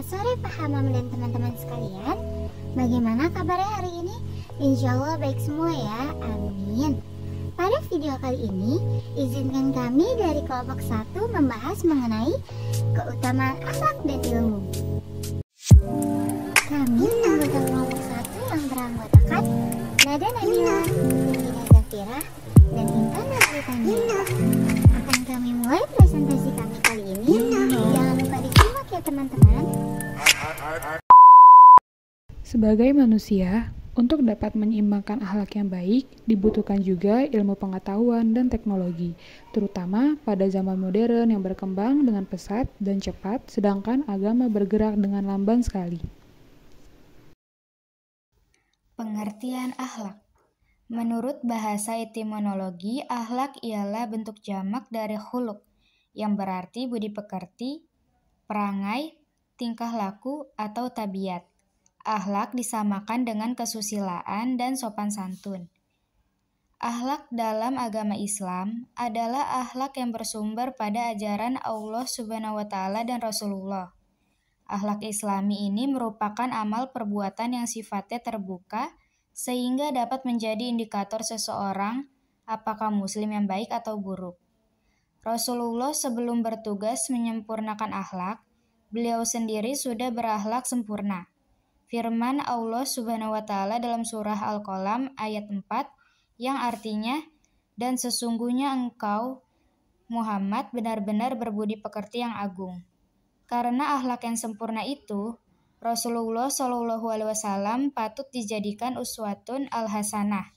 sore Pak Hamam dan teman-teman sekalian. Bagaimana kabarnya hari ini? Insya Allah baik semua ya, amin. Pada video kali ini, izinkan kami dari kelompok 1 membahas mengenai keutamaan akhlak dan ilmu. Kami anggota kelompok 1 yang beranggotakan Nada Nabila, Nina Zafira, dan Intan Nazritania. Akan kami mulai presentasi kami kali ini. Jangan lupa disimak ya teman-teman. Sebagai manusia, untuk dapat menyeimbangkan akhlak yang baik, dibutuhkan juga ilmu pengetahuan dan teknologi, terutama pada zaman modern yang berkembang dengan pesat dan cepat, sedangkan agama bergerak dengan lamban sekali. Pengertian akhlak. Menurut bahasa etimologi, akhlak ialah bentuk jamak dari khuluq, yang berarti budi pekerti, perangai, tingkah laku, atau tabiat. Akhlak disamakan dengan kesusilaan dan sopan santun. Akhlak dalam agama Islam adalah akhlak yang bersumber pada ajaran Allah Subhanahu wa Ta'ala dan Rasulullah. Akhlak Islami ini merupakan amal perbuatan yang sifatnya terbuka, sehingga dapat menjadi indikator seseorang apakah muslim yang baik atau buruk. Rasulullah sebelum bertugas menyempurnakan akhlak, beliau sendiri sudah berakhlak sempurna. Firman Allah Subhanahu wa Ta'ala dalam surah Al-Qalam ayat 4 yang artinya, "Dan sesungguhnya engkau Muhammad benar-benar berbudi pekerti yang agung." Karena akhlak yang sempurna itu, Rasulullah SAW patut dijadikan uswatun al-hasanah,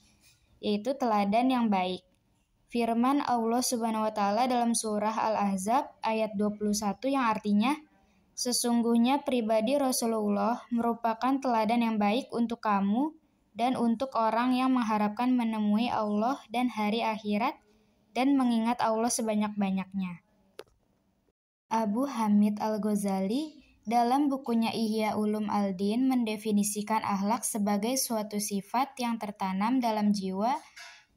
yaitu teladan yang baik. Firman Allah Subhanahu wa Ta'ala dalam surah Al-Ahzab ayat 21 yang artinya, "Sesungguhnya pribadi Rasulullah merupakan teladan yang baik untuk kamu dan untuk orang yang mengharapkan menemui Allah dan hari akhirat dan mengingat Allah sebanyak-banyaknya." Abu Hamid Al-Ghazali dalam bukunya Ihya Ulum Al-Din mendefinisikan akhlak sebagai suatu sifat yang tertanam dalam jiwa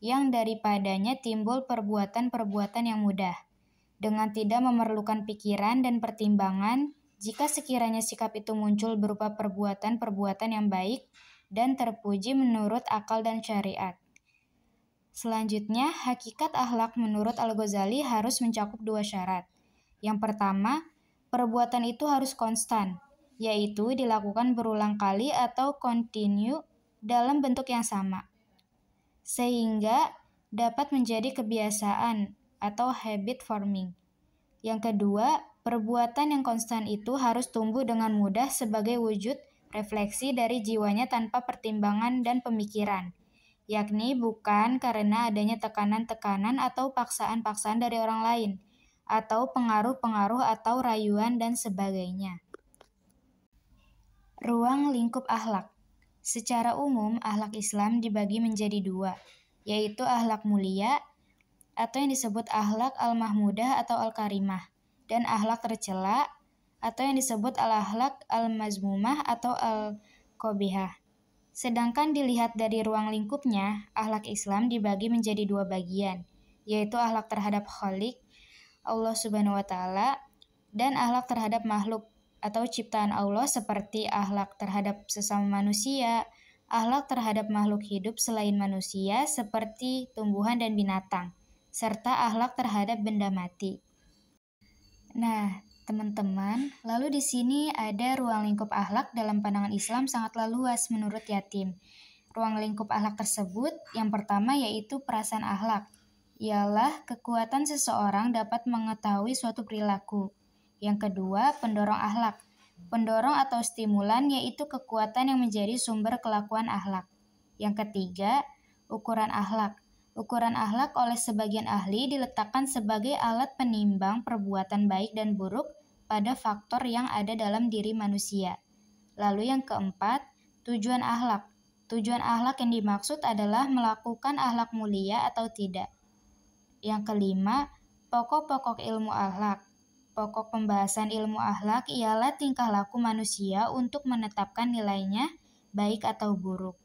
yang daripadanya timbul perbuatan-perbuatan yang mudah, dengan tidak memerlukan pikiran dan pertimbangan jika sekiranya sikap itu muncul berupa perbuatan-perbuatan yang baik dan terpuji menurut akal dan syariat. Selanjutnya, hakikat akhlak menurut Al-Ghazali harus mencakup 2 syarat. Yang pertama, perbuatan itu harus konstan, yaitu dilakukan berulang kali atau kontinu dalam bentuk yang sama, sehingga dapat menjadi kebiasaan atau habit forming. Yang kedua, perbuatan yang konstan itu harus tumbuh dengan mudah sebagai wujud refleksi dari jiwanya tanpa pertimbangan dan pemikiran, yakni bukan karena adanya tekanan-tekanan atau paksaan-paksaan dari orang lain, atau pengaruh-pengaruh atau rayuan dan sebagainya. Ruang lingkup akhlak. Secara umum, akhlak Islam dibagi menjadi 2, yaitu akhlak mulia atau yang disebut akhlak al-mahmudah atau al-karimah, dan akhlak tercela atau yang disebut al-akhlak al-mazmumah atau al-qabihah. Sedangkan dilihat dari ruang lingkupnya, akhlak Islam dibagi menjadi 2 bagian, yaitu akhlak terhadap Khalik Allah Subhanahu wa Ta'ala dan akhlak terhadap makhluk atau ciptaan Allah seperti akhlak terhadap sesama manusia, akhlak terhadap makhluk hidup selain manusia seperti tumbuhan dan binatang, serta akhlak terhadap benda mati. Nah, teman-teman, lalu di sini ada ruang lingkup akhlak dalam pandangan Islam sangatlah luas menurut Yatim. Ruang lingkup akhlak tersebut yang pertama yaitu perasaan akhlak, ialah kekuatan seseorang dapat mengetahui suatu perilaku. Yang kedua, pendorong akhlak. Pendorong atau stimulan yaitu kekuatan yang menjadi sumber kelakuan akhlak. Yang ketiga, ukuran akhlak. Ukuran akhlak oleh sebagian ahli diletakkan sebagai alat penimbang perbuatan baik dan buruk pada faktor yang ada dalam diri manusia. Lalu yang keempat, tujuan akhlak. Tujuan akhlak yang dimaksud adalah melakukan akhlak mulia atau tidak. Yang kelima, pokok-pokok ilmu akhlak. Pokok pembahasan ilmu akhlak ialah tingkah laku manusia untuk menetapkan nilainya baik atau buruk.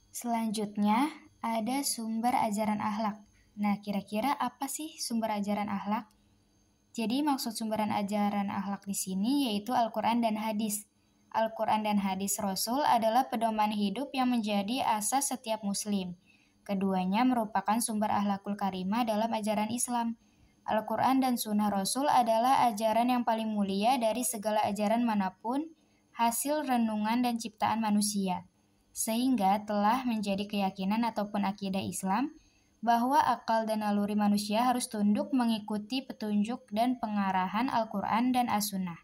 Selanjutnya, ada sumber ajaran akhlak. Nah, kira-kira apa sih sumber ajaran akhlak? Jadi maksud sumberan ajaran akhlak di sini yaitu Al-Quran dan hadis. Al-Quran dan hadis Rasul adalah pedoman hidup yang menjadi asas setiap muslim. Keduanya merupakan sumber akhlakul karimah dalam ajaran Islam. Al-Quran dan Sunnah Rasul adalah ajaran yang paling mulia dari segala ajaran manapun, hasil renungan dan ciptaan manusia. Sehingga telah menjadi keyakinan ataupun akidah Islam bahwa akal dan naluri manusia harus tunduk mengikuti petunjuk dan pengarahan Al-Quran dan As-Sunnah.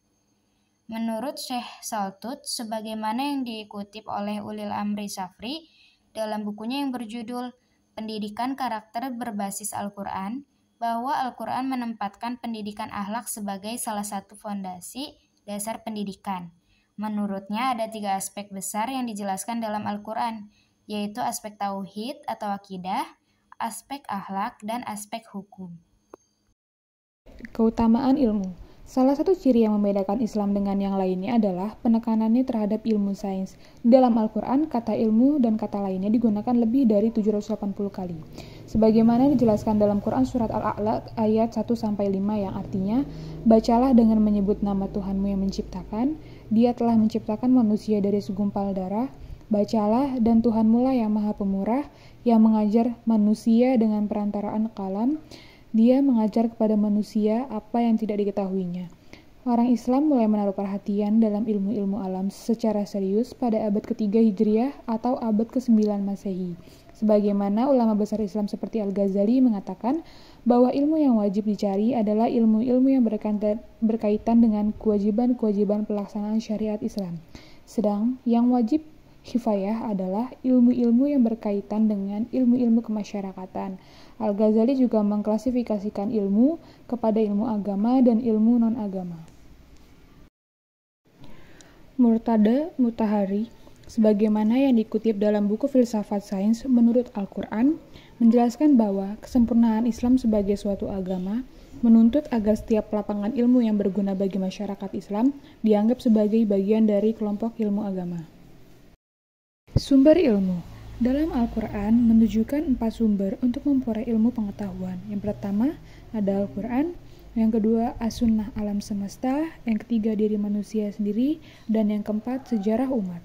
Menurut Syekh Saltut, sebagaimana yang dikutip oleh Ulil Amri Safri dalam bukunya yang berjudul Pendidikan Karakter Berbasis Al-Quran, bahwa Al-Quran menempatkan pendidikan akhlak sebagai salah satu fondasi dasar pendidikan. Menurutnya ada 3 aspek besar yang dijelaskan dalam Al-Quran, yaitu aspek tauhid atau akidah, aspek akhlak, dan aspek hukum. Keutamaan ilmu. Salah satu ciri yang membedakan Islam dengan yang lainnya adalah penekanannya terhadap ilmu sains. Dalam Al-Quran, kata ilmu dan kata lainnya digunakan lebih dari 780 kali. Sebagaimana dijelaskan dalam Quran Surat Al-A'la ayat 1-5 yang artinya, bacalah dengan menyebut nama Tuhanmu yang menciptakan, Dia telah menciptakan manusia dari segumpal darah, bacalah dan Tuhanmu lah yang maha pemurah, yang mengajar manusia dengan perantaraan kalam, Dia mengajar kepada manusia apa yang tidak diketahuinya. Orang Islam mulai menaruh perhatian dalam ilmu-ilmu alam secara serius pada abad ke-3 Hijriah atau abad ke-9 Masehi. Sebagaimana ulama besar Islam seperti Al-Ghazali mengatakan bahwa ilmu yang wajib dicari adalah ilmu-ilmu yang berkaitan dengan kewajiban-kewajiban pelaksanaan syariat Islam. Sedang yang wajib kifayah adalah ilmu-ilmu yang berkaitan dengan ilmu-ilmu kemasyarakatan. Al-Ghazali juga mengklasifikasikan ilmu kepada ilmu agama dan ilmu non-agama. Murtada Mutahari, sebagaimana yang dikutip dalam buku Filsafat Sains menurut Al-Quran, menjelaskan bahwa kesempurnaan Islam sebagai suatu agama menuntut agar setiap lapangan ilmu yang berguna bagi masyarakat Islam dianggap sebagai bagian dari kelompok ilmu agama. Sumber ilmu. Dalam Al-Quran menunjukkan 4 sumber untuk memperoleh ilmu pengetahuan. Yang pertama ada Al-Quran, yang kedua As-Sunnah alam semesta, yang ketiga diri manusia sendiri, dan yang keempat sejarah umat.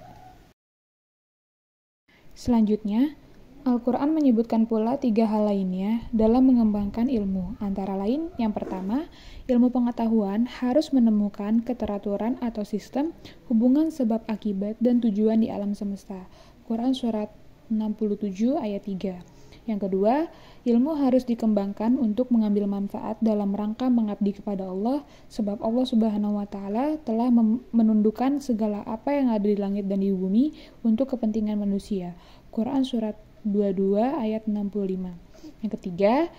Selanjutnya, Al-Quran menyebutkan pula 3 hal lainnya dalam mengembangkan ilmu. Antara lain, yang pertama, ilmu pengetahuan harus menemukan keteraturan atau sistem, hubungan sebab akibat, dan tujuan di alam semesta. Quran Surat 67 ayat 3. Yang kedua, ilmu harus dikembangkan untuk mengambil manfaat dalam rangka mengabdi kepada Allah, sebab Allah Subhanahu wa Ta'ala telah menundukkan segala apa yang ada di langit dan di bumi untuk kepentingan manusia. Quran Surat 22 ayat 65. Yang ketiga,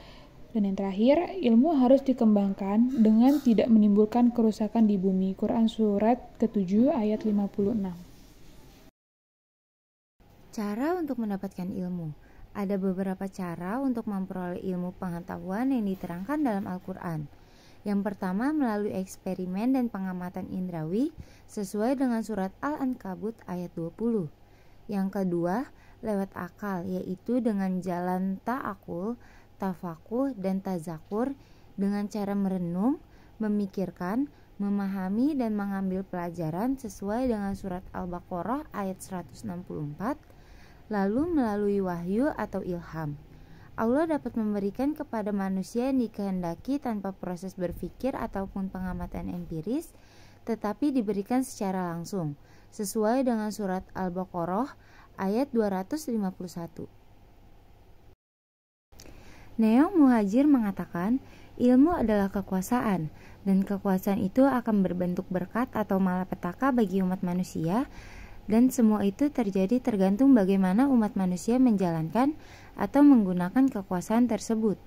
dan yang terakhir, ilmu harus dikembangkan dengan tidak menimbulkan kerusakan di bumi. Quran Surat ke-7 ayat 56. Cara untuk mendapatkan ilmu. Ada beberapa cara untuk memperoleh ilmu pengetahuan yang diterangkan dalam Al-Quran. Yang pertama melalui eksperimen dan pengamatan indrawi sesuai dengan surat Al-Ankabut ayat 20. Yang kedua lewat akal, yaitu dengan jalan ta'akul, tafakuh, dan tazakur dengan cara merenung, memikirkan, memahami, dan mengambil pelajaran sesuai dengan surat Al-Baqarah ayat 164. Lalu melalui wahyu atau ilham. Allah dapat memberikan kepada manusia yang dikehendaki tanpa proses berpikir ataupun pengamatan empiris, tetapi diberikan secara langsung, sesuai dengan surat Al-Baqarah ayat 251. Neong Muhajir mengatakan, ilmu adalah kekuasaan, dan kekuasaan itu akan berbentuk berkat atau malapetaka bagi umat manusia, dan semua itu terjadi tergantung bagaimana umat manusia menjalankan atau menggunakan kekuasaan tersebut.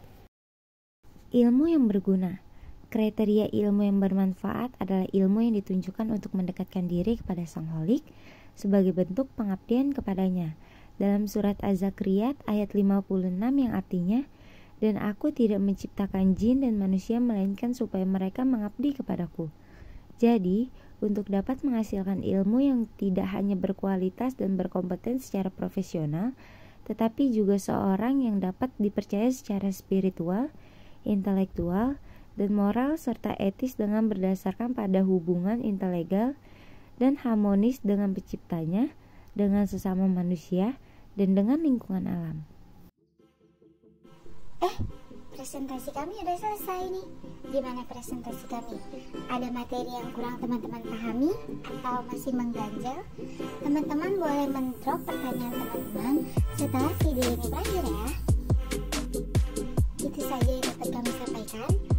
Ilmu yang berguna. Kriteria ilmu yang bermanfaat adalah ilmu yang ditunjukkan untuk mendekatkan diri kepada Sang Holik sebagai bentuk pengabdian kepadanya. Dalam surat Az-Zakriyat ayat 56 yang artinya, dan aku tidak menciptakan jin dan manusia melainkan supaya mereka mengabdi kepadaku. Jadi, untuk dapat menghasilkan ilmu yang tidak hanya berkualitas dan berkompeten secara profesional, tetapi juga seorang yang dapat dipercaya secara spiritual, intelektual, dan moral serta etis dengan berdasarkan pada hubungan interlegal dan harmonis dengan penciptanya, dengan sesama manusia, dan dengan lingkungan alam. Presentasi kami udah selesai nih. Gimana presentasi kami? Ada materi yang kurang teman-teman pahami atau masih mengganjal? Teman-teman boleh mendrop pertanyaan teman-teman setelah video ini berakhir ya. Itu saja yang dapat kami sampaikan.